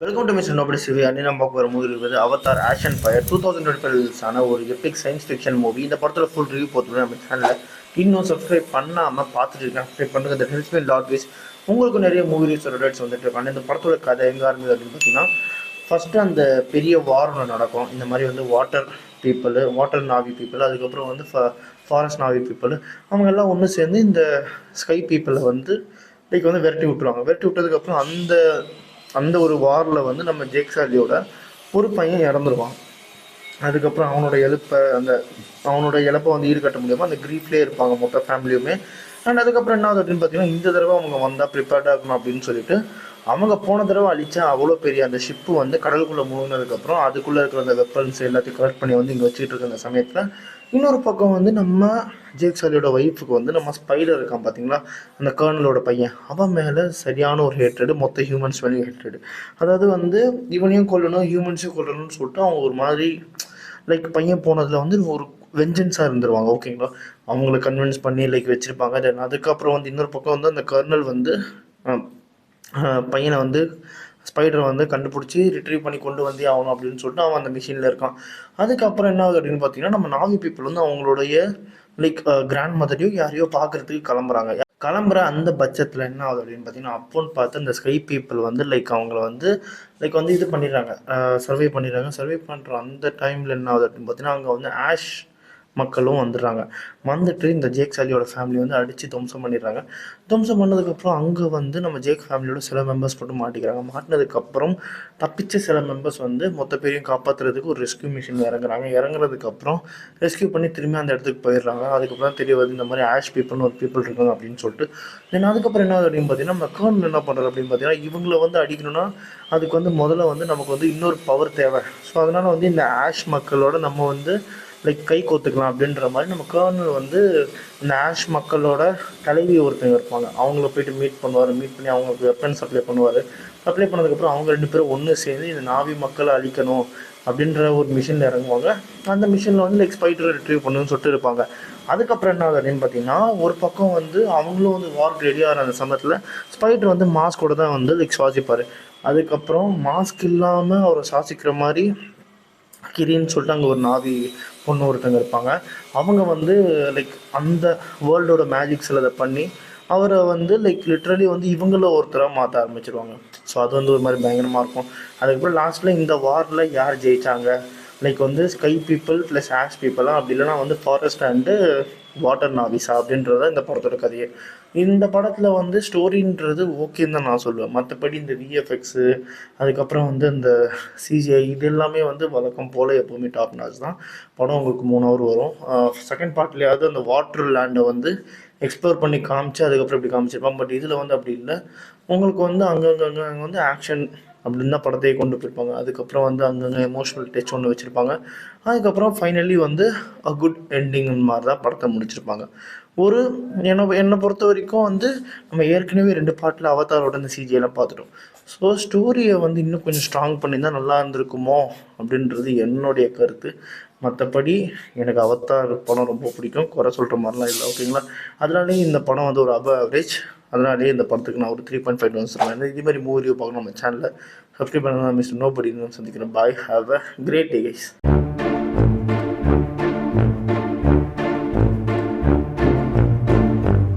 Welcome to mister nobody சிவி அன்னி நம்ம பார்க்க வர மூவி இருக்குது அவதார் ஆக்ஷன் ஃபயர் 2025 ஆன ஒரு எபிக் சயின்ஸ் ஃபிக்ஷன் மூவி. இந்த படத்தில் ஃபுல் ரிவ்யூ போட்டு நம்ம சேனலில் இன்னும் சப்ஸ்கிரைப் பண்ணாமல் பார்த்துட்டு இருக்கேன். சப்ஸ்கிரைப் பண்ணுறது இந்த ஹெல்ப் மீ லாட் வைஸ் உங்களுக்கு நிறைய மூவி ரிவ்யூஸ் ரிலேட்ஸ் வந்துட்டு இருக்காங்க. இந்த படத்தோட கதை எங்கே ஆரம்பிக்குது அப்படின்னு பார்த்தீங்கன்னா, ஃபஸ்ட்டு அந்த பெரிய வார் ஒன்று நடக்கும். இந்த மாதிரி வந்து வாட்டர் பீப்புள், வாட்டர் நாவி பீப்புள், அதுக்கப்புறம் வந்து ஃபாரஸ்ட் நாவி பீப்புள், அவங்க எல்லாம் ஒன்று சேர்ந்து இந்த ஸ்கை பீப்புளை வந்து லைக் வந்து விரட்டி விட்டுருவாங்க. விரட்டி விட்டதுக்கப்புறம் அந்த அந்த ஒரு வாரில் வந்து நம்ம ஜேக் சாலியோட ஒரு பையன் இறந்துருவான். அதுக்கப்புறம் அவனோட இழப்பை வந்து ஈடுகட்ட முடியாமல் அந்த க்ரீஃப்லேயே இருப்பாங்க மொத்த ஃபேமிலியுமே. அண்ட் அதுக்கப்புறம் என்ன ஆகுது அப்படின்னு பார்த்தீங்கன்னா, இந்த தடவை அவங்க வந்தால் ப்ரிப்பேர்டாக இருக்கணும் அப்படின்னு சொல்லிட்டு அவங்க போன தடவை அழிச்சா அவ்வளோ பெரிய அந்த ஷிப்பு வந்து கடலுக்குள்ளே முழுங்கினதுக்கப்புறம் அதுக்குள்ளே இருக்கிற அந்த வெப்பன்ஸ் எல்லாத்தையும் கலெக்ட் பண்ணி வந்து இங்கே வச்சுக்கிட்டு இருக்க அந்த சமயத்தில் இன்னொரு பக்கம் வந்து நம்ம ஜேக் சாலியோட ஒய்ஃபுக்கு வந்து நம்ம ஸ்பைடர் இருக்கான் பார்த்தீங்களா, அந்த கர்னலோட பையன், அவன் மேலே சரியான ஒரு ஹேட்ரடு, மொத்த ஹியூமன்ஸ் மேலேயும் ஹேட்ரடு. அதாவது வந்து இவனையும் கொல்லணும் ஹியூமன்ஸையும் கொல்லணும்னு சொல்லிட்டு அவங்க ஒரு மாதிரி லைக் பையன் போனதில் வந்து ஒரு வெஞ்சன்ஸாக இருந்துருவாங்க. ஓகேங்களா, அவங்கள கன்வின்ஸ் பண்ணி லைக் வச்சுருப்பாங்க. தென் அதுக்கப்புறம் வந்து இன்னொரு பக்கம் வந்து அந்த கர்னல் வந்து பையனை வந்து ஸ்பைடரை வந்து கண்டுபிடிச்சி ரிட்ரீவ் பண்ணி கொண்டு வந்தே ஆகணும் அப்படின்னு சொல்லிட்டு அவன் அந்த மிஷினில் இருக்கான். அதுக்கப்புறம் என்ன ஆகுது அப்படின்னு பார்த்தீங்கன்னா, நம்ம நாவி பீப்புள் வந்து அவங்களுடைய லைக் கிராண்ட் மதரையும் யாரையோ பார்க்குறதுக்கு கிளம்புற அந்த பட்சத்தில் என்ன ஆகுது அப்படின்னு பார்த்தீங்கன்னா, அப்போன்னு பார்த்து அந்த ஸ்கை பீப்புள் வந்து லைக் அவங்கள வந்து லைக் வந்து இது பண்ணிடுறாங்க, சர்வே பண்ணிடுறாங்க. சர்வே பண்ணுற அந்த டைமில் என்ன ஆகுது அப்படின்னு பார்த்தீங்கன்னா, அங்கே வந்து ஆஷ் மக்களும் வந்துடுறாங்க. வந்துட்டு இந்த ஜேக் சாலியோட ஃபேமிலி வந்து அடித்து துவம்சம் பண்ணிடுறாங்க. துவம்சம் பண்ணதுக்கப்புறம் அங்கே வந்து நம்ம ஜேக் ஃபேமிலியோட சில மெம்பர்ஸ் மட்டும் மாட்டிக்கிறாங்க. மாட்டினதுக்கப்புறம் தப்பிச்ச சில மெம்பர்ஸ் வந்து மொத்த பேரையும் காப்பாற்றுறதுக்கு ஒரு ரெஸ்கியூ மிஷின் இறங்குறாங்க. இறங்குறதுக்கப்புறம் ரெஸ்கியூ பண்ணி திரும்பி அந்த இடத்துக்கு போயிடுறாங்க. அதுக்கப்புறம் தான் தெரிய வருது இந்த மாதிரி ஆஷ் பீப்புள்னு ஒரு பீப்புள் இருக்காங்க அப்படின்னு சொல்லிட்டு. தென் அதுக்கப்புறம் என்ன ஆகுது அப்படின்னு பார்த்தீங்கன்னா, நம்ம கர்னல் என்ன பண்ணுறது அப்படின்னு பார்த்தீங்கன்னா, இவங்களை வந்து அடிக்கணும்னா அதுக்கு வந்து முதல்ல வந்து நமக்கு வந்து இன்னொரு பவர் தேவை. ஸோ அதனால் வந்து இந்த ஆஷ் மக்களோட நம்ம வந்து லைக் கை கோத்துக்கலாம் அப்படின்ற மாதிரி நம்ம கர்னல் வந்து இந்த ஆஷ் மக்களோட தலைவி ஒருத்தங்க இருப்பாங்க, அவங்கள போய்ட்டு மீட் பண்ணி அவங்களுக்கு வெப்பன் சப்ளை பண்ணுவார். சப்ளை பண்ணதுக்கப்புறம் அவங்க 2 பேரும் ஒன்று சேர்ந்து இந்த நாவி மக்களை அழிக்கணும் அப்படின்ற ஒரு மிஷினில் இறங்குவாங்க. அந்த மிஷினில் வந்து லைக் ஸ்பைடரை ரிட்ரீவ் பண்ணணும்னு சொல்லிட்டு இருப்பாங்க. அதுக்கப்புறம் என்ன ஆகுது அப்படின்னு பார்த்தீங்கன்னா, ஒரு பக்கம் வந்து அவங்களும் வந்து வார்க்கு ரெடியாகிற அந்த சமயத்தில் ஸ்பைடர் வந்து மாஸ்கோட தான் வந்து லைக் சுவாசிப்பார். அதுக்கப்புறம் மாஸ்க் இல்லாமல் அவரை சுவாசிக்கிற மாதிரி கிரின்னு சொல்லிட்டு அங்கே ஒரு நாவி பொண்ணு ஒருத்தங்க இருப்பாங்க. அவங்க வந்து லைக் அந்த வேர்ல்டோட மேஜிக்ஸில் அதை பண்ணி அவரை வந்து லைக் லிட்ரலி வந்து இவங்கள ஒருத்தராக மாற்ற ஆரம்பிச்சிருவாங்க. ஸோ அது வந்து ஒரு மாதிரி பயங்கரமாக இருக்கும். அதுக்கப்புறம் லாஸ்ட்டில் இந்த வாரில் யார் ஜெயித்தாங்க, லைக் வந்து ஸ்கை பீப்புள் ப்ளஸ் ஆஷ் பீப்புளாக, அப்படி இல்லைனா வந்து ஃபாரஸ்ட் அண்டு வாட்டர் நாவிஸா அப்படின்றத இந்த படத்தோட கதையே. இந்த படத்தில் வந்து ஸ்டோரின்றது ஓகேன்னு தான் நான் சொல்லுவேன். மற்றபடி இந்த விஎஃப்எக்ஸு அதுக்கப்புறம் வந்து இந்த சிஜிஐ இது எல்லாமே வந்து வழக்கம் போல் எப்போவுமே டாப் நாச் தான். படம் உங்களுக்கு 3 ஹவர் வரும். செகண்ட் பார்ட்லேயாவது அந்த வாட்டர் லேண்டை வந்து எக்ஸ்ப்ளோர் பண்ணி காமிச்சு அதுக்கப்புறம் இப்படி காமிச்சிருப்பான். பட் இதில் வந்து அப்படி இல்லை. உங்களுக்கு வந்து அங்கே வந்து ஆக்ஷன் அப்படின்னு தான் படத்தையே கொண்டு போயிருப்பாங்க. அதுக்கப்புறம் வந்து அங்கங்கே எமோஷ்னல் டச் ஒன்று வச்சுருப்பாங்க. அதுக்கப்புறம் ஃபைனலி வந்து அ குட் எண்டிங் மாதிரி தான் படத்தை முடிச்சிருப்பாங்க. ஒரு என்னை பொறுத்த வரைக்கும் வந்து நம்ம ஏற்கனவே 2 பார்ட்டில் அவதாரோட இந்த சிஜியெல்லாம் பார்த்துட்டோம். ஸோ ஸ்டோரியை வந்து இன்னும் கொஞ்சம் ஸ்ட்ராங் பண்ணியிருந்தால் நல்லா இருந்திருக்குமோ அப்படின்றது என்னுடைய கருத்து. மற்றபடி எனக்கு அவதார் படம் ரொம்ப பிடிக்கும், குறை சொல்கிற மாதிரிலாம் இல்லை. ஓகேங்களா, அதனாலேயே இந்த படம் வந்து ஒரு அவரேஜ். அதனாலேயே இந்த படத்துக்கு நான் ஒரு 3.5 வந்துருவேன். இதே மாதிரி மூவி பார்க்கணும் நம்ம சேனலில் சப்ஸ்கிரைப் பண்ணலாம். மிஸ்டர் நோபடி சந்திக்கிறேன். Bye, have a great day guys.